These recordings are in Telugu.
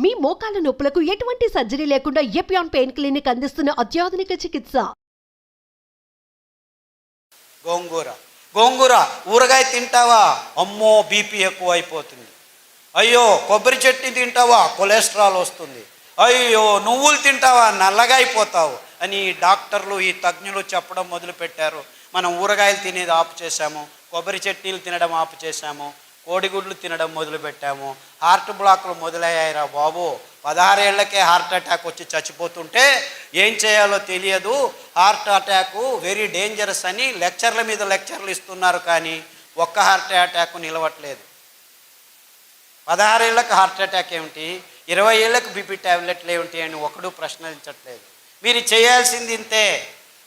మీ మోకాల నొప్పులకు ఎటువంటి సర్జరీ లేకుండా ఎపియాన్ పెయిన్ క్లినిక్ అందిస్తున్న అత్యాధునిక చికిత్స. గోంగూర ఊరగాయ తింటావా? అమ్మో బీపీ ఎక్కువ అయిపోతుంది. అయ్యో కొబ్బరి చట్నీ తింటావా? కొలెస్ట్రాల్ వస్తుంది. అయ్యో నువ్వులు తింటావా? నల్లగా అయిపోతావు అని డాక్టర్లు ఈ తజ్ఞులు చెప్పడం మొదలుపెట్టారు. మనం ఊరగాయలు తినేది ఆపు చేశాము, కొబ్బరి చట్నీలు తినడం ఆపు చేశాము, కోడిగుడ్లు తినడం మొదలుపెట్టాము. హార్ట్ బ్లాక్లు మొదలయ్యాయిరా బాబు. 16 ఏళ్లకే హార్ట్ అటాక్ వచ్చి చచ్చిపోతుంటే ఏం చేయాలో తెలియదు. హార్ట్ అటాకు వెరీ డేంజరస్ అని లెక్చర్ల మీద లెక్చర్లు ఇస్తున్నారు, కానీ ఒక్క హార్ట్ అటాక్ నిలవట్లేదు. 16 ఏళ్ళకు హార్ట్ అటాక్ ఏమిటి, 20 ఏళ్లకు బీపీ ట్యాబ్లెట్లు ఏమిటి అని ఒకడు ప్రశ్నించట్లేదు. మీరు చేయాల్సింది ఇంతే.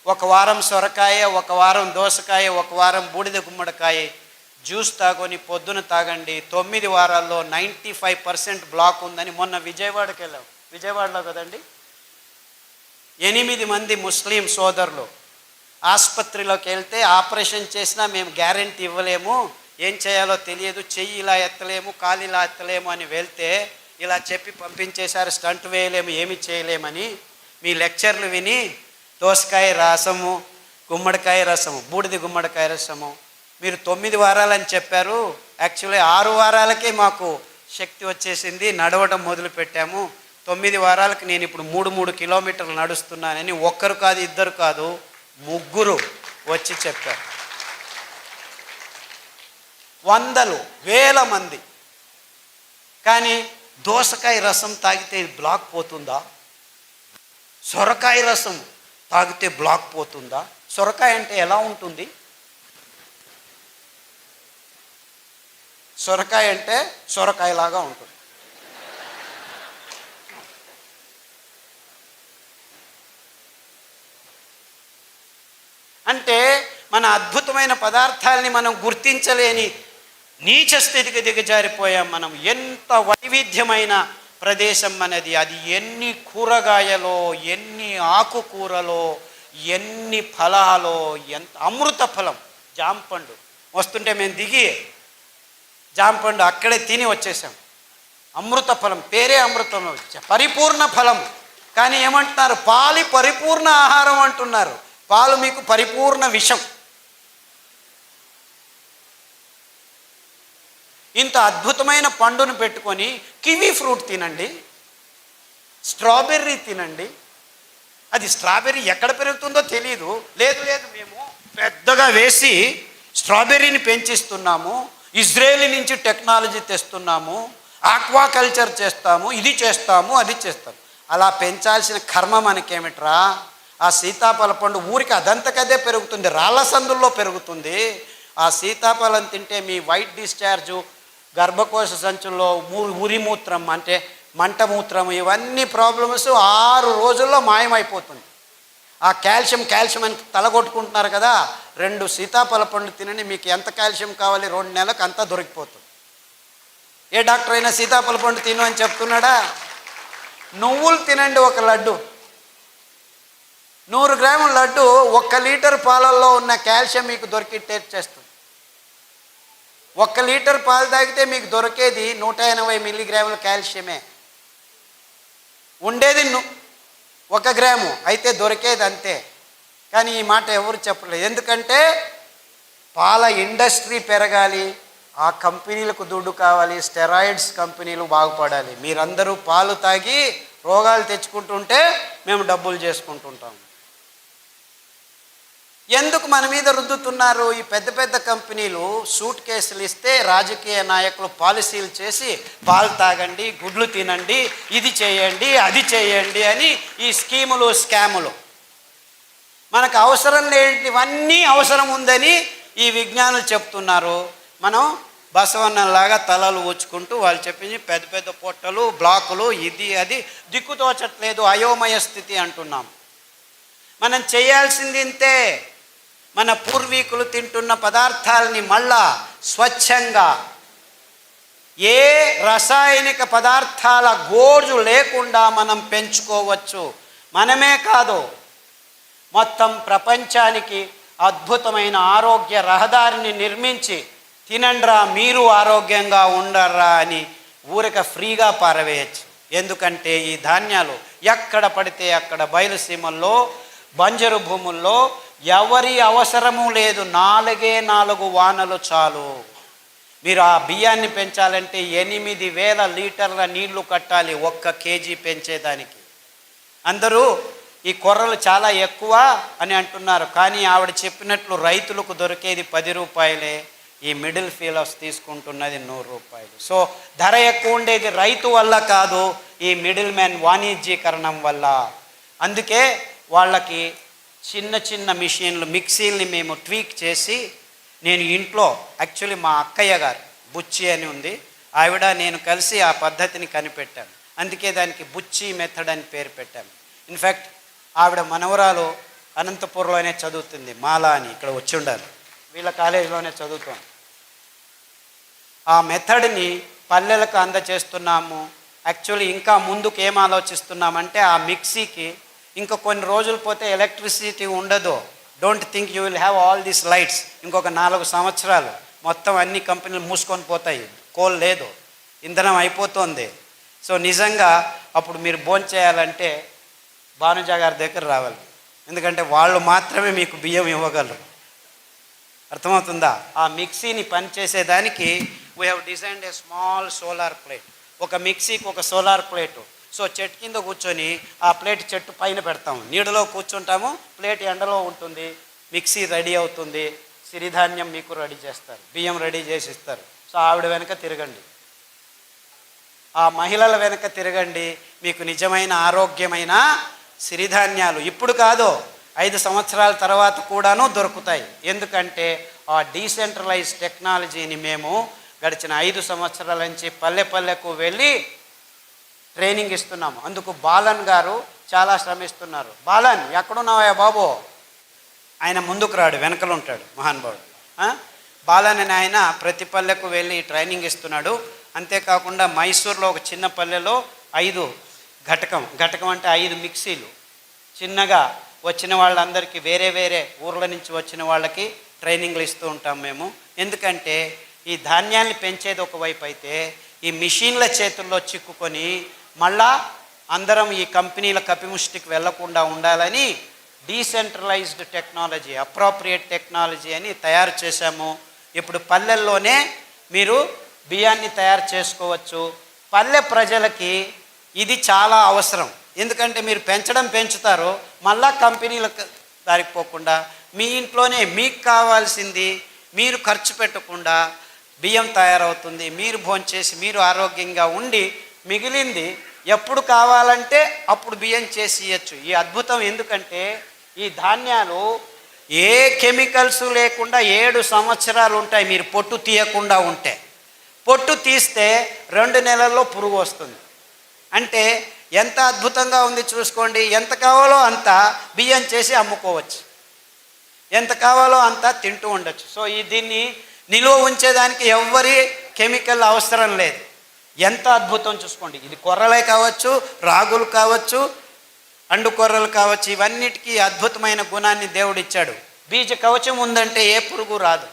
ఒక వారం సొరకాయ, ఒక వారం దోసకాయ, ఒక వారం బూడిద గుమ్మడికాయ జ్యూస్ తాగొని పొద్దున తాగండి. 9 వారాల్లో 95% బ్లాక్ ఉందని మొన్న విజయవాడకి వెళ్ళాం. విజయవాడలో కదండి, 8 మంది ముస్లిం సోదరులు ఆసుపత్రిలోకి వెళ్తే ఆపరేషన్ చేసినా మేము గ్యారెంటీ ఇవ్వలేము, ఏం చేయాలో తెలియదు, చెయ్యి ఇలా ఎత్తలేము, కాలు ఇలా ఎత్తలేము అని వెళ్తే ఇలా చెప్పి పంపించేశారు. స్టంట్ వేయలేము, ఏమి చేయలేమని. మీ లెక్చర్లు విని దోసకాయ రసము, గుమ్మడికాయ రసము, బూడిద గుమ్మడికాయ రసము మీరు 9 వారాలని చెప్పారు. యాక్చువల్లీ 6 వారాలకే మాకు శక్తి వచ్చేసింది, నడవడం మొదలు పెట్టాము. 9 వారాలకు నేను ఇప్పుడు 3 కిలోమీటర్లు నడుస్తున్నానని ఒక్కరు కాదు, ఇద్దరు కాదు, 3 వచ్చి చెప్పారు. వందలు వేల మంది. కానీ దోసకాయ రసం తాగితే బ్లాక్ పోతుందా? సొరకాయ రసం తాగితే బ్లాక్ పోతుందా? సొరకాయ అంటే ఎలా ఉంటుంది? సొరకాయ అంటే సొరకాయలాగా ఉంటుంది. అంటే మన అద్భుతమైన పదార్థాలని మనం గుర్తించలేని నీచ స్థితికి దిగజారిపోయాం మనం. ఎంత వైవిధ్యమైన ప్రదేశం మనది. అది ఎన్ని కూరగాయలో, ఎన్ని ఆకుకూరలో, ఎన్ని ఫలాలో, ఎంత అమృత ఫలం. జాంపండు వస్తుంటే మేము దిగి జాంపండు అక్కడే తిని వచ్చేసాం. అమృత ఫలం, పేరే అమృతం, పరిపూర్ణ ఫలం. కానీ ఏమంటున్నారు? పాలు పరిపూర్ణ ఆహారం అంటున్నారు. పాలు మీకు పరిపూర్ణ విషం. ఇంత అద్భుతమైన పండును పెట్టుకొని కివీ ఫ్రూట్ తినండి, స్ట్రాబెర్రీ తినండి. అది స్ట్రాబెర్రీ ఎక్కడ పెరుగుతుందో తెలియదు. లేదు మేము పెద్దగా వేసి స్ట్రాబెర్రీని పెంచిస్తున్నాము, ఇజ్రాయేల్ నుంచి టెక్నాలజీ తెస్తున్నాము, ఆక్వాకల్చర్ చేస్తాము, ఇది చేస్తాము, అది చేస్తాము. అలా పెంచాల్సిన కర్మ మనకేమిట్రా? ఆ సీతాఫల పండు ఊరికి అదంతకదే పెరుగుతుంది, రాళ్ళ సందుల్లో పెరుగుతుంది. ఆ సీతాఫలం తింటే మీ వైట్ డిశ్చార్జు, గర్భకోశ సంచుల్లో ఉరిమూత్రం అంటే మంటమూత్రం, ఇవన్నీ ప్రాబ్లమ్స్ 6 రోజుల్లో మాయమైపోతుంది. ఆ కాల్షియం అని తలగొట్టుకుంటున్నారు కదా, 2 సీతాఫల పండు తినండి, మీకు ఎంత కాల్షియం కావాలి 2 నెలలకు అంతా దొరికిపోతుంది. ఏ డాక్టర్ అయినా సీతాఫల పండు తిను అని చెప్తున్నాడా? నువ్వులు తినండి, 1 లడ్డు, 100 గ్రాముల లడ్డు 1 లీటర్ పాలల్లో ఉన్న కాల్షియం మీకు దొరికి టేస్ట్ చేస్తుంది. 1 లీటర్ పాలు తాగితే మీకు దొరికేది 180 మిల్లీగ్రాముల కాల్షియమే. ఉండేది 1 గ్రాము, అయితే దొరికేది అంతే. కానీ ఈ మాట ఎవరు చెప్పలేదు. ఎందుకంటే పాల ఇండస్ట్రీ పెరగాలి, ఆ కంపెనీలకు దుడ్డు కావాలి, స్టెరాయిడ్స్ కంపెనీలు బాగుపడాలి. మీరందరూ పాలు తాగి రోగాలు తెచ్చుకుంటుంటే మేము డబ్బులు చేసుకుంటుంటాము. ఎందుకు మన మీద రుద్దుతున్నారు? ఈ పెద్ద పెద్ద కంపెనీలు సూట్ కేసులు ఇస్తే రాజకీయ నాయకులు పాలసీలు చేసి పాలు తాగండి, గుడ్లు తినండి, ఇది చేయండి, అది చేయండి అని ఈ స్కీములు, స్కాములు. మనకు అవసరం లేనివన్నీ అవసరం ఉందని ఈ విజ్ఞానులు చెప్తున్నారు. మనం బసవన్నలాగా తలలు ఊచుకుంటూ వాళ్ళు చెప్పింది పెద్ద పెద్ద పొట్టలు, బ్లాకులు, ఇది అది దిక్కుతోచట్లేదు, అయోమయ స్థితి అంటున్నాం. మనం చేయాల్సింది ఇంతే. మన పూర్వీకులు తింటున్న పదార్థాలని మళ్ళా స్వచ్ఛంగా, ఏ రసాయనిక పదార్థాల గోజు లేకుండా మనం పెంచుకోవచ్చు. మనమే కాదు, మొత్తం ప్రపంచానికి అద్భుతమైన ఆరోగ్య రహదారిని నిర్మించి తినండ్రా మీరు ఆరోగ్యంగా ఉండర్రా అని ఊరిక ఫ్రీగా పారవేయచ్చు. ఎందుకంటే ఈ ధాన్యాలు ఎక్కడ పడితే అక్కడ బయలుసీమల్లో బంజరు భూముల్లో ఎవరి అవసరము లేదు, 4 వానలు చాలు. మీరు ఆ బియ్యాన్ని పెంచాలంటే 8,000 లీటర్ల నీళ్లు కట్టాలి 1 కేజీ పెంచేదానికి. అందరూ ఈ కొర్రలు చాలా ఎక్కువ అని అంటున్నారు, కానీ ఆవిడ చెప్పినట్లు రైతులకు దొరికేది 10 రూపాయలే, ఈ మిడిల్ ఫీలర్స్ తీసుకుంటున్నది 100 రూపాయలు. సో ధర ఎక్కువ ఉండేది రైతు వల్ల కాదు, ఈ మిడిల్ మ్యాన్ వాణిజ్యీకరణం వల్ల. అందుకే వాళ్ళకి చిన్న చిన్న మిషన్లు, మిక్సీల్ని మేము ట్వీక్ చేసి, నేను ఇంట్లో యాక్చువల్లీ మా అక్కయ్య గారు బుచ్చి అని ఉంది, ఆవిడ నేను కలిసి ఆ పద్ధతిని కనిపెట్టాను. అందుకే దానికి బుచ్చి మెథడ్ అని పేరు పెట్టాను. ఇన్ఫ్యాక్ట్ ఆవిడ మనవరాలు అనంతపురంలోనే చదువుతుంది, మాలా అని, ఇక్కడ వచ్చి ఉండాలి, వీళ్ళ కాలేజీలోనే చదువుతాను. ఆ మెథడ్ని పల్లెలకు అందచేస్తున్నాము. యాక్చువల్లీ ఇంకా ముందుకు ఏం ఆలోచిస్తున్నామంటే, ఆ మిక్సీకి ఇంకా కొన్ని రోజులు పోతే ఎలక్ట్రిసిటీ ఉండదు. Don't think you will have all these lights. ఇంకొక 4 సంవత్సరాలు మొత్తం అన్ని కంపెనీలు మూసుకొని పోతాయి, కోల్ లేదు, ఇంధనం అయిపోతుంది. సో నిజంగా అప్పుడు మీరు భోంచేయాలంటే భానుజా గారి దగ్గర రావాలి, ఎందుకంటే వాళ్ళు మాత్రమే మీకు బియ్యం ఇవ్వగలరు. అర్థమవుతుందా? ఆ మిక్సీని పనిచేసేదానికి we have designed a small solar plate. ఒక మిక్సీకి ఒక సోలార్ ప్లేటు. సో చెట్టు కింద కూర్చొని ఆ ప్లేట్ చెట్టు పైన పెడతాము, నీడలో కూర్చుంటాము, ప్లేట్ ఎండలో ఉంటుంది, మిక్సీ రెడీ అవుతుంది, సిరిధాన్యం మీకు రెడీ చేస్తారు, బియ్యం రెడీ చేసి ఇస్తారు. సో ఆవిడ వెనక తిరగండి, ఆ మహిళల వెనక తిరగండి, మీకు నిజమైన ఆరోగ్యమైన సిరిధాన్యాలు ఇప్పుడు కాదు 5 సంవత్సరాల తర్వాత కూడాను దొరుకుతాయి. ఎందుకంటే ఆ డీసెంట్రలైజ్ టెక్నాలజీని మేము గడిచిన 5 సంవత్సరాల నుంచి పల్లె పల్లెకు వెళ్ళి ట్రైనింగ్ ఇస్తున్నాము. అందుకు బాలన్ గారు చాలా శ్రమిస్తున్నారు. బాలన్ ఎక్కడున్నావా బాబు? ఆయన ముందుకు రాడు, వెనకలు ఉంటాడు మహానుభావుడు. బాలన్ అని ఆయన ప్రతి పల్లెకు వెళ్ళి ట్రైనింగ్ ఇస్తున్నాడు. అంతేకాకుండా మైసూర్లో ఒక చిన్న పల్లెలో 5 ఘటకం అంటే 5 మిక్సీలు చిన్నగా వచ్చిన వాళ్ళందరికీ, వేరే వేరే ఊర్ల నుంచి వచ్చిన వాళ్ళకి ట్రైనింగ్లు ఇస్తూ ఉంటాం మేము. ఎందుకంటే ఈ ధాన్యాన్ని పెంచేది ఒకవైపు అయితే, ఈ మిషన్ల చేతుల్లో చిక్కుకొని మళ్ళా అందరం ఈ కంపెనీల కపిముష్టికి వెళ్లకుండా ఉండాలని డీసెంట్రలైజ్డ్ టెక్నాలజీ, అప్రోప్రియేట్ టెక్నాలజీ అని తయారు చేశాము. ఇప్పుడు పల్లెల్లోనే మీరు బియ్యాన్ని తయారు చేసుకోవచ్చు. పల్లె ప్రజలకి ఇది చాలా అవసరం. ఎందుకంటే మీరు పెంచుతారు, మళ్ళా కంపెనీలకు దారిపోకుండా మీ ఇంట్లోనే మీకు కావాల్సింది మీరు ఖర్చు పెట్టకుండా బియ్యం తయారవుతుంది. మీరు భోంచేసి మీరు ఆరోగ్యంగా ఉండి మిగిలింది ఎప్పుడు కావాలంటే అప్పుడు బియ్యం చేసి ఇవ్వచ్చు. ఈ అద్భుతం ఎందుకంటే ఈ ధాన్యాలు ఏ కెమికల్స్ లేకుండా 7 సంవత్సరాలు ఉంటాయి. మీరు పొట్టు తీయకుండా ఉంటే, పొట్టు తీస్తే 2 నెలల్లో పురుగు వస్తుంది. అంటే ఎంత అద్భుతంగా ఉంది చూసుకోండి. ఎంత కావాలో అంత బియ్యం చేసి అమ్ముకోవచ్చు, ఎంత కావాలో అంత తింటూ ఉండొచ్చు. సో దీన్ని నిలువ ఉంచేదానికి ఎవ్వరి కెమికల్ అవసరం లేదు. ఎంత అద్భుతం చూసుకోండి. ఇది కొర్రలే కావచ్చు, రాగులు కావచ్చు, అండు కొర్రలు కావచ్చు, ఇవన్నిటికీ అద్భుతమైన గుణాన్ని దేవుడిచ్చాడు. బీజ కవచం ఉందంటే ఏ పురుగు రాదు.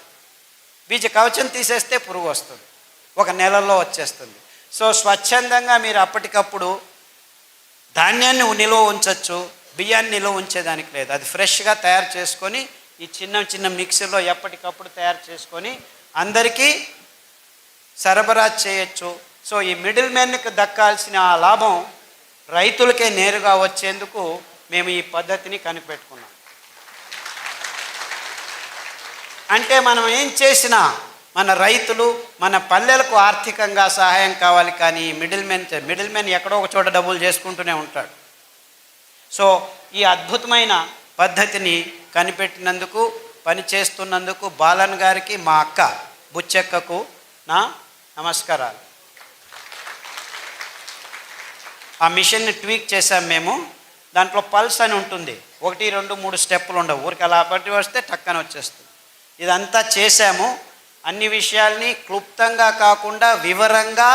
బీజ కవచం తీసేస్తే పురుగు వస్తుంది, 1 నెలలో వచ్చేస్తుంది. సో స్వచ్ఛందంగా మీరు అప్పటికప్పుడు ధాన్యాన్ని నిలువ ఉంచవచ్చు, బియ్యాన్ని నిలువ ఉంచేదానికి లేదు. అది ఫ్రెష్గా తయారు చేసుకొని ఈ చిన్న మిక్సీలో ఎప్పటికప్పుడు తయారు చేసుకొని అందరికీ సరఫరా చేయొచ్చు. సో ఈ మిడిల్ మ్యాన్కి దక్కాల్సిన ఆ లాభం రైతులకే నేరుగా వచ్చేందుకు మేము ఈ పద్ధతిని కనిపెట్టుకున్నాం. అంటే మనం ఏం చేసినా మన రైతులు, మన పల్లెలకు ఆర్థికంగా సహాయం కావాలి, కానీ మిడిల్ మ్యాన్ ఎక్కడో ఒక చోట డబ్బులు చేసుకుంటూనే ఉంటాడు. సో ఈ అద్భుతమైన పద్ధతిని కనిపెట్టినందుకు, పనిచేస్తున్నందుకు బాలన్ గారికి, మా అక్క బుచ్చెక్కకు నా నమస్కారాలు. ఆ మిషన్ని ట్వీక్ చేసాం మేము. దాంట్లో పల్స్ అని ఉంటుంది, 1, 2, 3 స్టెప్పులు ఉండవు, ఊరికి అలా పట్టి వస్తే టక్కన వచ్చేస్తుంది. ఇదంతా చేశాము. అన్ని విషయాల్ని క్లుప్తంగా కాకుండా వివరంగా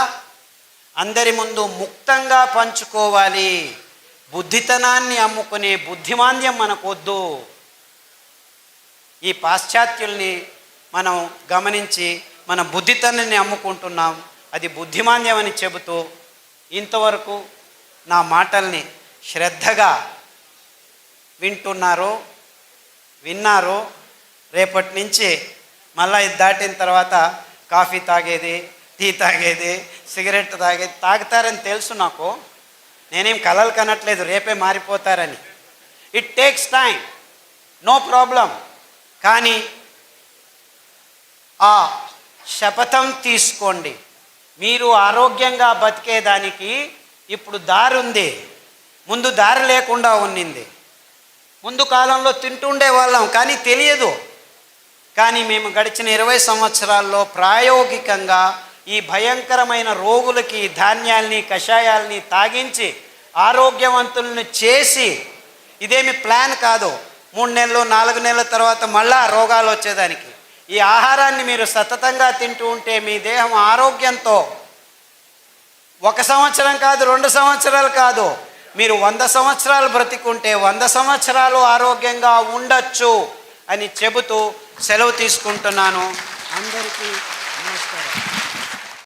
అందరి ముందు ముక్తంగా పంచుకోవాలి. బుద్ధితనాన్ని అమ్ముకునే బుద్ధిమాంద్యం మనకొద్దు. ఈ పాశ్చాత్యుల్ని మనం గమనించి మన బుద్ధితనాన్ని అమ్ముకుంటున్నాం, అది బుద్ధిమాంద్యం అని చెబుతూ ఇంతవరకు నా మాటల్ని శ్రద్ధగా విన్నారు. రేపటి నుంచి మళ్ళీ ఇది దాటిన తర్వాత కాఫీ తాగేది, టీ తాగేది, సిగరెట్ తాగేది తాగుతారని తెలుసు నాకు. నేనేం కలలు కనట్లేదు రేపే మారిపోతారని. It takes time, no problem. కానీ ఆ శపథం తీసుకోండి. మీరు ఆరోగ్యంగా బతికేదానికి ఇప్పుడు దారి ఉంది, ముందు దారి లేకుండా ఉన్నింది. ముందు కాలంలో తింటుండే వాళ్ళం కానీ తెలియదు. కానీ మేము గడిచిన 20 సంవత్సరాల్లో ప్రాయోగికంగా ఈ భయంకరమైన రోగులకి ధాన్యాల్ని కషాయాల్ని తాగించి ఆరోగ్యవంతులను చేసి, ఇదేమి ప్లాన్ కాదు 3 నెలలు 4 నెలల తర్వాత మళ్ళా రోగాలు వచ్చేదానికి. ఈ ఆహారాన్ని మీరు సతతంగా తింటూ ఉంటే మీ దేహం ఆరోగ్యంతో 1 సంవత్సరం కాదు, 2 సంవత్సరాలు కాదు, మీరు 100 సంవత్సరాలు బ్రతికుంటే 100 సంవత్సరాలు ఆరోగ్యంగా ఉండొచ్చు అని చెబుతూ సెలవు తీసుకుంటున్నాను. అందరికీ నమస్కారం.